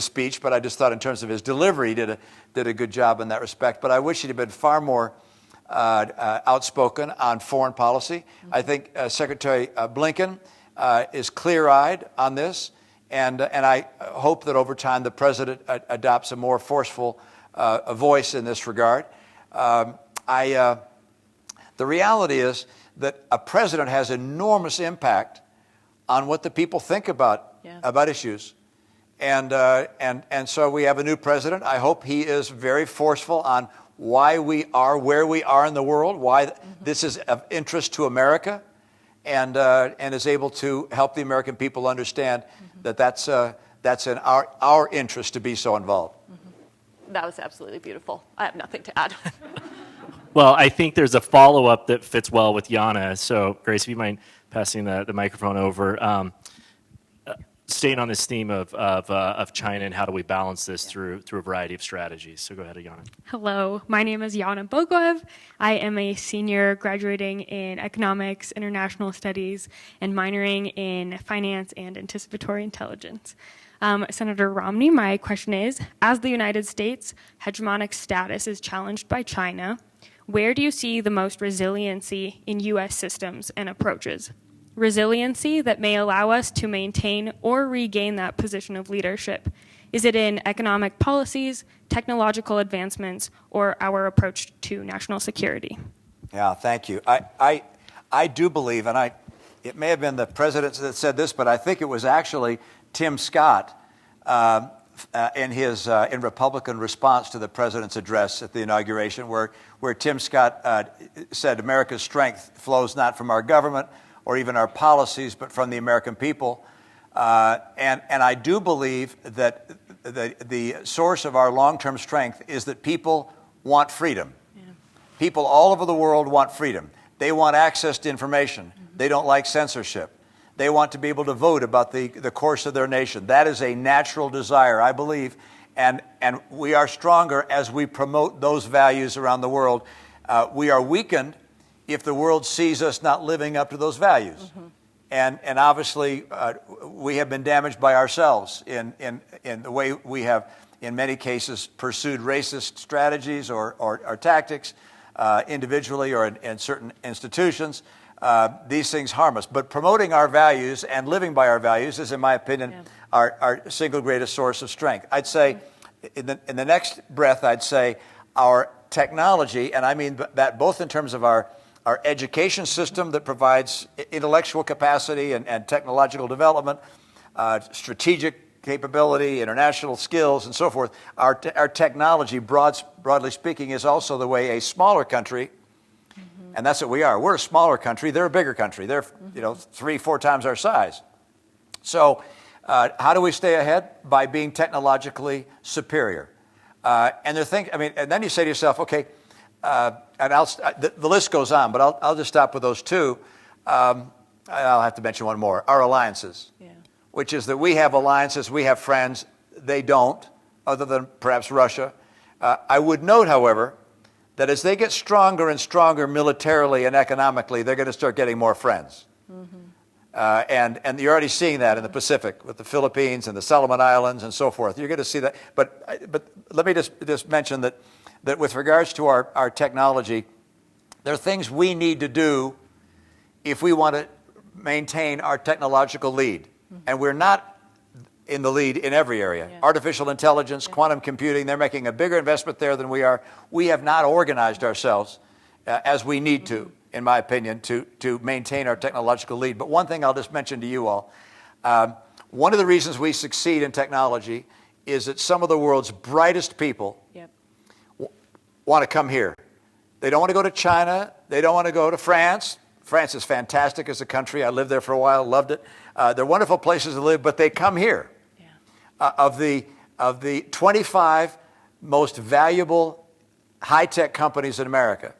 speech, but I just thought in terms of his delivery, he did a good job in that respect. But I wish he'd have been far more outspoken on foreign policy. I think Secretary Blinken is clear-eyed on this, and I hope that over time the president adopts a more forceful voice in this regard. The reality is that a president has enormous impact on what the people think about issues. And so we have a new president. I hope he is very forceful on why we are where we are in the world, why this is of interest to America, and is able to help the American people understand that that's in our interest to be so involved. That was absolutely beautiful. I have nothing to add. Well, I think there's a follow-up that fits well with Jana. So, Grace, if you mind passing the microphone over. Staying on this theme of China and how do we balance this through a variety of strategies. So go ahead, Jana. Hello, my name is Jana Bogoev. I am a senior graduating in economics, international studies, and minoring in finance and anticipatory intelligence. Senator Romney, my question is, as the United States' hegemonic status is challenged by China, where do you see the most resiliency in U.S. systems and approaches? Resiliency that may allow us to maintain or regain that position of leadership? Is it in economic policies, technological advancements, or our approach to national security? Yeah, thank you. I do believe, and it may have been the president that said this, but I think it was actually Tim Scott in Republican response to the president's address at the inauguration, where Tim Scott said America's strength flows not from our government or even our policies, but from the American people. And I do believe that the source of our long-term strength is that people want freedom. Yeah. People all over the world want freedom. They want access to information. They don't like censorship. They want to be able to vote about the course of their nation. That is a natural desire, I believe, and we are stronger as we promote those values around the world. We are weakened if the world sees us not living up to those values. And obviously, we have been damaged by ourselves in the way we have, in many cases, pursued racist strategies or tactics individually or in certain institutions. These things harm us. But promoting our values and living by our values is, in my opinion, our single greatest source of strength. I'd say, in the next breath, I'd say our technology, and I mean that both in terms of our education system that provides intellectual capacity and technological development, strategic capability, international skills, and so forth. Our technology, broadly speaking, is also the way a smaller country, and that's what we are. We're a smaller country. They're a bigger country. They're 3-4 times our size. So how do we stay ahead? By being technologically superior. And then you say to yourself, okay, and the list goes on, but I'll just stop with those two. I'll have to mention one more. Our alliances, which is that we have alliances, we have friends. They don't, other than perhaps Russia. I would note, however, that as they get stronger and stronger militarily and economically, they're going to start getting more friends. And you're already seeing that in the Pacific with the Philippines and the Solomon Islands and so forth. You're going to see that. But let me just mention that with regards to our technology, there are things we need to do if we want to maintain our technological lead. And we're not in the lead in every area. Artificial intelligence, quantum computing, they're making a bigger investment there than we are. We have not organized ourselves as we need to, in my opinion, to maintain our technological lead. But one thing I'll just mention to you all, one of the reasons we succeed in technology is that some of the world's brightest people want to come here. They don't want to go to China. They don't want to go to France. France is fantastic as a country. I lived there for a while, loved it. They're wonderful places to live, but they come here. Of the 25 most valuable high-tech companies in America,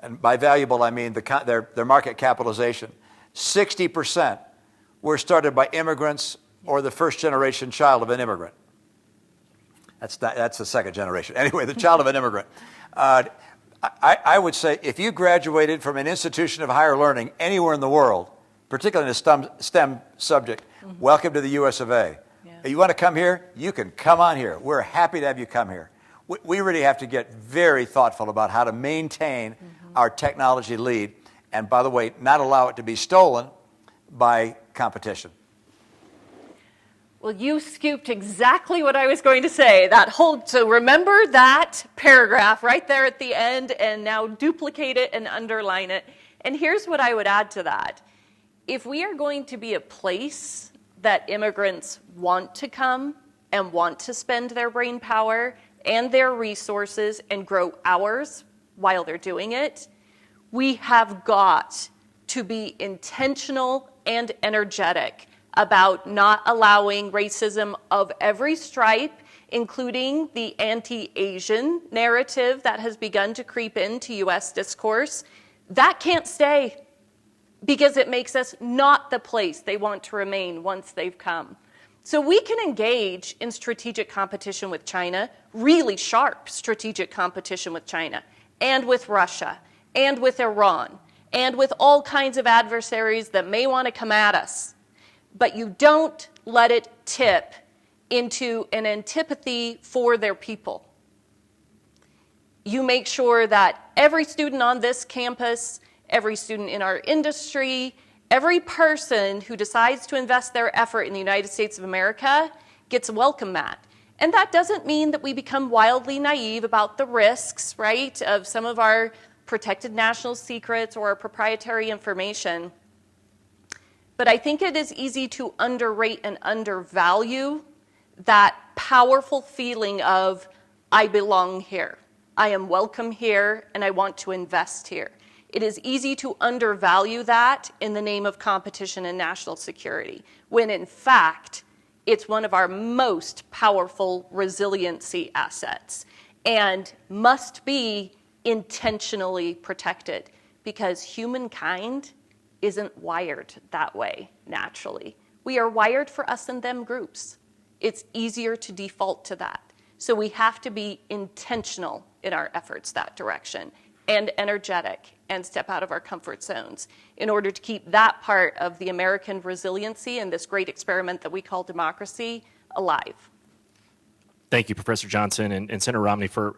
and by valuable I mean their market capitalization, 60% were started by immigrants or the first-generation child of an immigrant. That's the second generation. Anyway, the child of an immigrant. I would say if you graduated from an institution of higher learning anywhere in the world, particularly in a STEM subject, welcome to the US of A. You want to come here? You can come on here. We're happy to have you come here. We really have to get very thoughtful about how to maintain our technology lead, and by the way, not allow it to be stolen by competition. Well, you scooped exactly what I was going to say. So remember that paragraph right there at the end, and now duplicate it and underline it. And here's what I would add to that. If we are going to be a place that immigrants want to come and want to spend their brain power and their resources and grow hours while they're doing it, we have got to be intentional and energetic about not allowing racism of every stripe, including the anti-Asian narrative that has begun to creep into U.S. discourse. That can't stay, because it makes us not the place they want to remain once they've come. So we can engage in strategic competition with China, really sharp strategic competition with China, and with Russia, and with Iran, and with all kinds of adversaries that may want to come at us. But you don't let it tip into an antipathy for their people. You make sure that every student on this campus, every student in our industry, every person who decides to invest their effort in the United States of America gets a welcome mat. And that doesn't mean that we become wildly naive about the risks, right, of some of our protected national secrets or our proprietary information. But I think it is easy to underrate and undervalue that powerful feeling of, I belong here, I am welcome here, and I want to invest here. It is easy to undervalue that in the name of competition and national security, when in fact, it's one of our most powerful resiliency assets and must be intentionally protected, because humankind isn't wired that way naturally. We are wired for us and them groups. It's easier to default to that. So we have to be intentional in our efforts that direction, and energetic, and step out of our comfort zones in order to keep that part of the American resiliency and this great experiment that we call democracy alive. Thank you, Professor Johnson and Senator Romney, for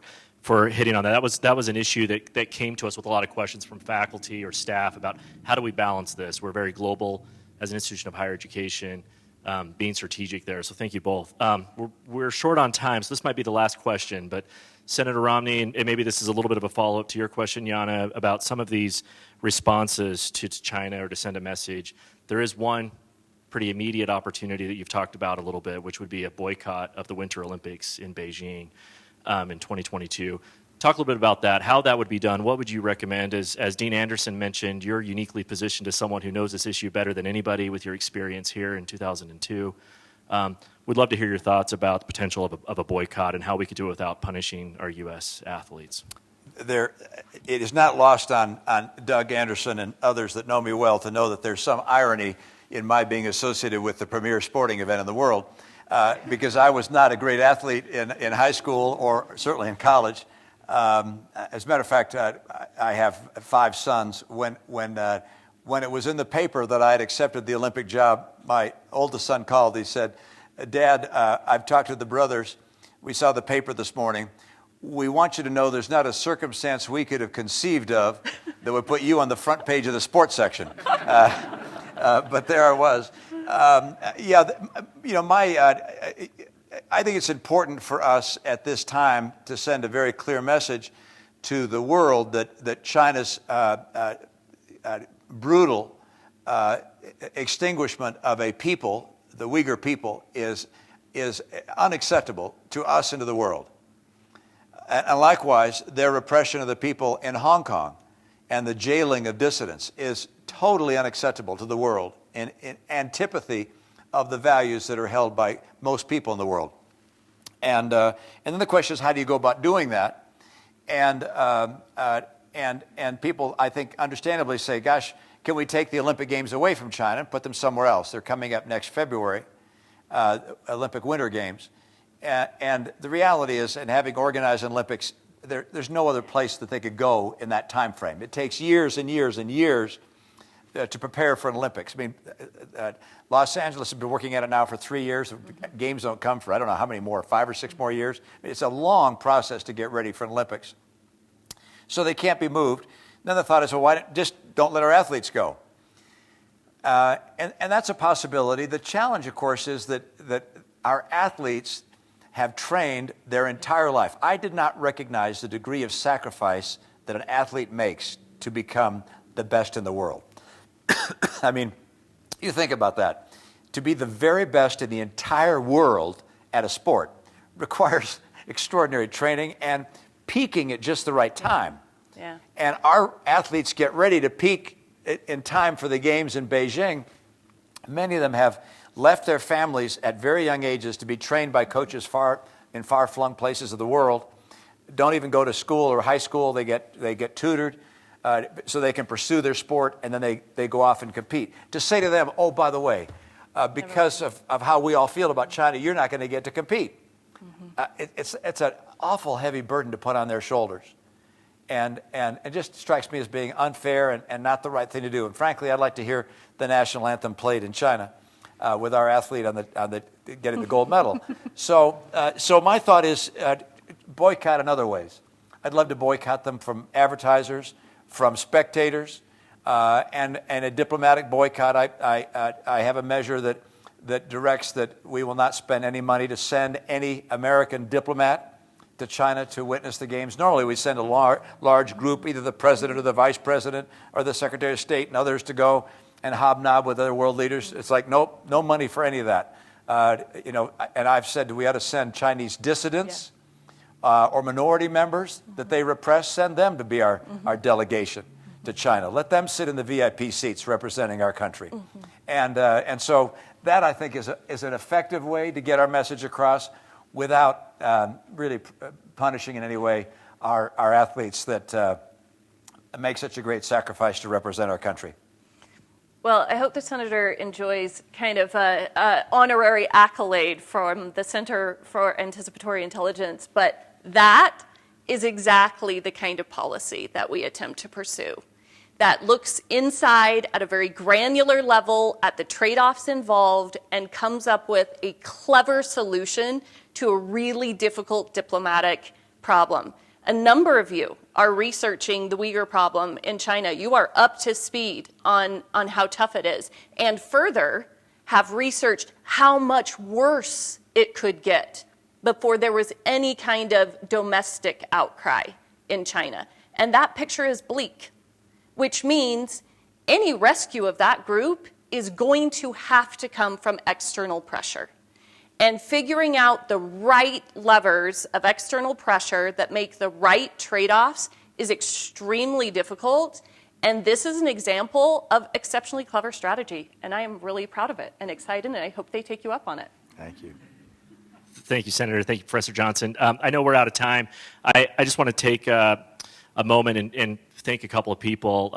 hitting on that. That was an issue that came to us with a lot of questions from faculty or staff about how do we balance this. We're very global as an institution of higher education, being strategic there. So thank you both. We're short on time, so this might be the last question. But Senator Romney, and maybe this is a little bit of a follow-up to your question, Jana, about some of these responses to China or to send a message. There is one pretty immediate opportunity that you've talked about a little bit, which would be a boycott of the Winter Olympics in Beijing in 2022. Talk a little bit about that, how that would be done. What would you recommend? As Dean Anderson mentioned, you're uniquely positioned as someone who knows this issue better than anybody with your experience here in 2002. We'd love to hear your thoughts about the potential of a boycott and how we could do it without punishing our U.S. athletes. It is not lost on Doug Anderson and others that know me well to know that there's some irony in my being associated with the premier sporting event in the world, because I was not a great athlete in high school or certainly in college. As a matter of fact, I have 5 sons. When it was in the paper that I had accepted the Olympic job, my oldest son called. He said, "Dad, I've talked to the brothers. We saw the paper this morning. We want you to know there's not a circumstance we could have conceived of that would put you on the front page of the sports section." But there I was. I think it's important for us at this time to send a very clear message to the world that China's brutal extinguishment of a people, the Uyghur people, is unacceptable to us and to the world. And likewise, their repression of the people in Hong Kong and the jailing of dissidents is totally unacceptable to the world, in antipathy of the values that are held by most people in the world. And then the question is, how do you go about doing that? And people, I think, understandably say, gosh, can we take the Olympic Games away from China and put them somewhere else? They're coming up next February, Olympic Winter Games. And the reality is, in having organized an Olympics, there's no other place that they could go in that time frame. It takes years and years and years to prepare for an Olympics. I mean, Los Angeles has been working at it now for 3 years. Games don't come for, I don't know how many more, 5 or 6 more years. I mean, it's a long process to get ready for an Olympics. So they can't be moved. Then the thought is, well, just don't let our athletes go. And that's a possibility. The challenge, of course, is that our athletes have trained their entire life. I did not recognize the degree of sacrifice that an athlete makes to become the best in the world. I mean, you think about that. to be the very best in the entire world at a sport requires extraordinary training and peaking at just the right time. Yeah. And our athletes get ready to peak in time for the games in Beijing. Many of them have left their families at very young ages to be trained by coaches in far-flung places of the world. Don't even go to school or high school. They get tutored so they can pursue their sport, and then they go off and compete. To say to them, oh, by the way, because of how we all feel about China, you're not going to get to compete. It's an awful heavy burden to put on their shoulders. And it just strikes me as being unfair and not the right thing to do. And frankly, I'd like to hear the national anthem played in China with our athlete on the getting the gold medal. So my thought is boycott in other ways. I'd love to boycott them from advertisers, from spectators, and a diplomatic boycott. I have a measure that directs that we will not spend any money to send any American diplomat to China to witness the games. Normally we send a large group, either the president or the vice president or the secretary of state and others to go and hobnob with other world leaders. It's like, nope, no money for any of that. And I've said we ought to send Chinese dissidents or minority members that they repress, send them to be our delegation to China. Let them sit in the VIP seats representing our country. And so that, I think, is an effective way to get our message across without really punishing in any way our athletes that make such a great sacrifice to represent our country. Well, I hope the Senator enjoys kind of an honorary accolade from the Center for Anticipatory Intelligence, but that is exactly the kind of policy that we attempt to pursue. That looks inside at a very granular level at the trade-offs involved and comes up with a clever solution to a really difficult diplomatic problem. A number of you are researching the Uyghur problem in China. You are up to speed on how tough it is, and further have researched how much worse it could get before there was any kind of domestic outcry in China. And that picture is bleak, which means any rescue of that group is going to have to come from external pressure. And figuring out the right levers of external pressure that make the right trade-offs is extremely difficult. And this is an example of exceptionally clever strategy. And I am really proud of it and excited, and I hope they take you up on it. Thank you. Thank you, Senator. Thank you, Professor Johnson. I know we're out of time. I just want to take a moment and thank a couple of people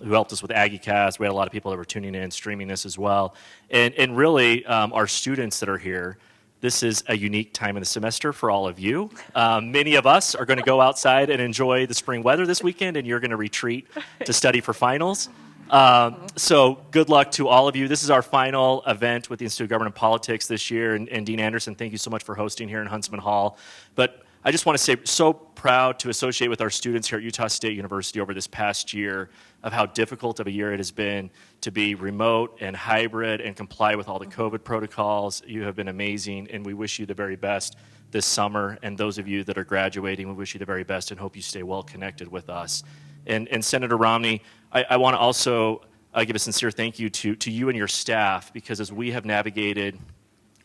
who helped us with AggieCast. We had a lot of people that were tuning in, streaming this as well. And really, our students that are here, this is a unique time of the semester for all of you. Many of us are going to go outside and enjoy the spring weather this weekend, and you're going to retreat to study for finals. So good luck to all of you. This is our final event with the Institute of Government and Politics this year. And Dean Anderson, thank you so much for hosting here in Huntsman Hall. But I just want to say, so proud to associate with our students here at Utah State University over this past year of how difficult of a year it has been to be remote and hybrid and comply with all the COVID protocols. You have been amazing, and we wish you the very best this summer. And those of you that are graduating, we wish you the very best and hope you stay well connected with us. And Senator Romney, I want to also give a sincere thank you to you and your staff, because as we have navigated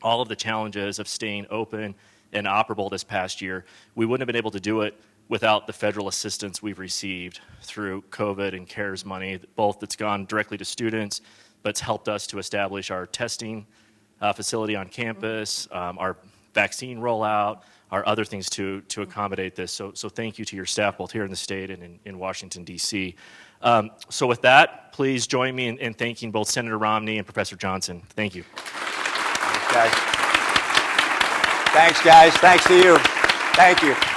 all of the challenges of staying open and operable this past year, we wouldn't have been able to do it without the federal assistance we've received through COVID and CARES money, both that's gone directly to students, but it's helped us to establish our testing facility on campus, our vaccine rollout, our other things to accommodate this. So thank you to your staff, both here in the state and in Washington, D.C. So with that, please join me in thanking both Senator Romney and Professor Johnson. Thank you. Thanks, guys. Thanks to you. Thank you.